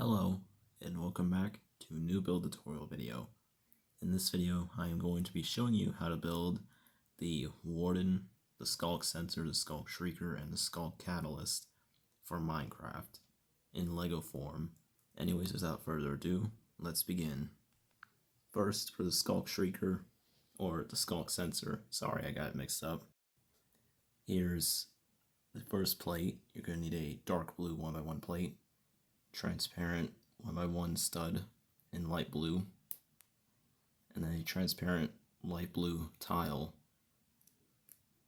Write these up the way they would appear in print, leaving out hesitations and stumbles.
Hello, and welcome back to a new build tutorial video. In this video, I am going to be showing you how to build the Warden, the Skulk Sensor, the Skulk Shrieker, and the Skulk Catalyst for Minecraft in LEGO form. Anyways, without further ado, let's begin. First, for the Skulk Shrieker, or the Skulk Sensor, sorry I got it mixed up. Here's the first plate. You're going to need a dark blue 1x1 plate, transparent 1x1 stud in light blue, and then a transparent light blue tile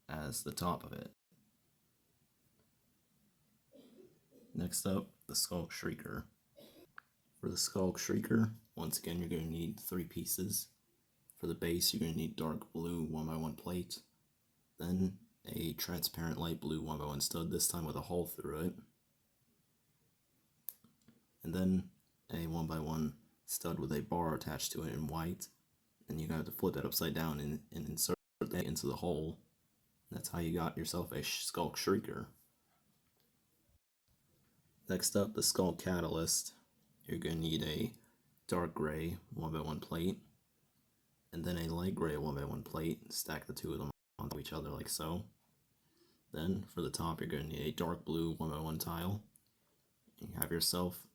as the top of it. Next up, the Skulk Shrieker. For the Skulk Shrieker, once again you're going to need 3 pieces. For the base, you're going to need dark blue 1x1 plate, then a transparent light blue 1x1 stud, this time with a hole through it, and then a 1x1 stud with a bar attached to it in white, and you have to flip that upside down and insert that into the hole. That's how you got yourself a Skulk Shrieker. Next up, the Skulk Catalyst. You're going to need a dark gray 1x1 plate, and then a light gray 1x1 plate. Stack the two of them onto each other like so. Then for the top, you're going to need a dark blue 1x1 tile. You have yourself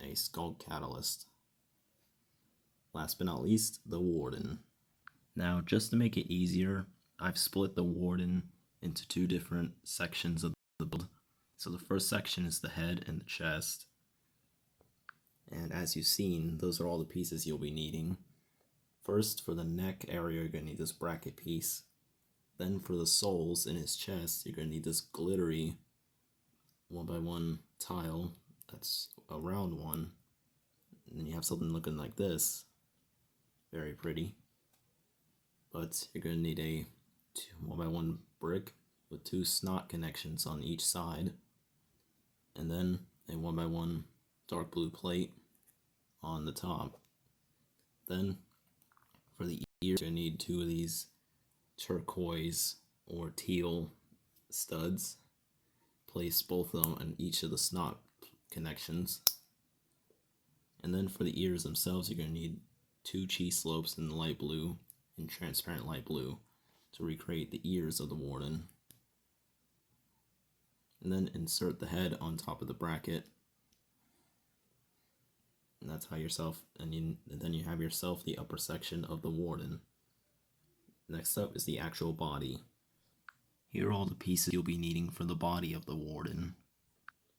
a Skulk Catalyst. Last but not least, the Warden. Now, just to make it easier, I've split the Warden into 2 different sections of the build. So the first section is the head and the chest. And as you've seen, those are all the pieces you'll be needing. First, for the neck area, you're going to need this bracket piece. Then for the soles in his chest, you're going to need this glittery 1x1 tile. That's a round one. And then you have something looking like this. Very pretty. But you're going to need a 1x1 brick with 2 snot connections on each side. And then a 1x1 dark blue plate on the top. Then for the ears, you're going to need 2 of these turquoise or teal studs. Place both of them on each of the snot connections. And then for the ears themselves, you're going to need 2 cheese slopes in light blue and transparent light blue to recreate the ears of the Warden. And then insert the head on top of the bracket. And that's how and then you have yourself the upper section of the Warden. Next up is the actual body. Here are all the pieces you'll be needing for the body of the Warden.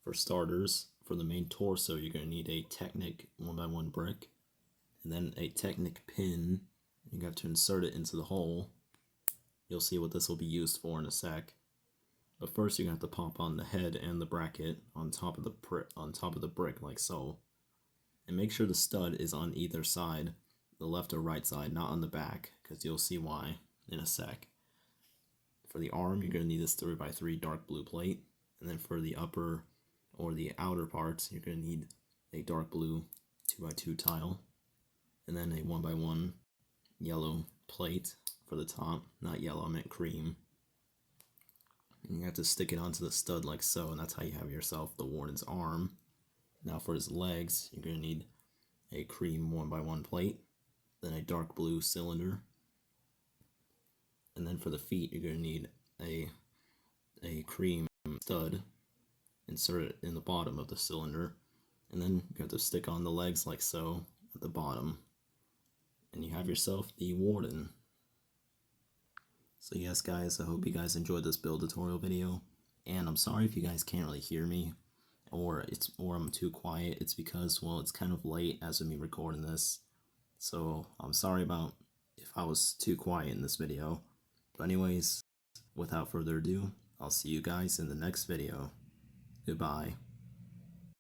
For starters, for the main torso, you're going to need a Technic 1x1 brick, and then a Technic pin. You have to insert it into the hole. You'll see what this will be used for in a sec. But first, you're going to have to pop on the head and the bracket on top of the brick like so. And make sure the stud is on either side, the left or right side, not on the back, because you'll see why in a sec. For the arm, you're going to need this 3x3 dark blue plate, and then for the upper or the outer parts, you're going to need a dark blue 2x2 tile, and then a 1x1 yellow plate for the top. Not yellow, I meant cream. And you have to stick it onto the stud like so, and that's how you have yourself the Warden's arm. Now for his legs, you're going to need a cream 1x1 plate, then a dark blue cylinder, and then for the feet, you're going to need a cream stud. Insert it in the bottom of the cylinder, and then you have to stick on the legs like so at the bottom, and you have yourself the Warden. So yes guys, I hope you guys enjoyed this build tutorial video, and I'm sorry if you guys can't really hear me, or I'm too quiet. It's because, well, it's kind of late as of me recording this, so I'm sorry about if I was too quiet in this video. But anyways, without further ado, I'll see you guys in the next video. Goodbye.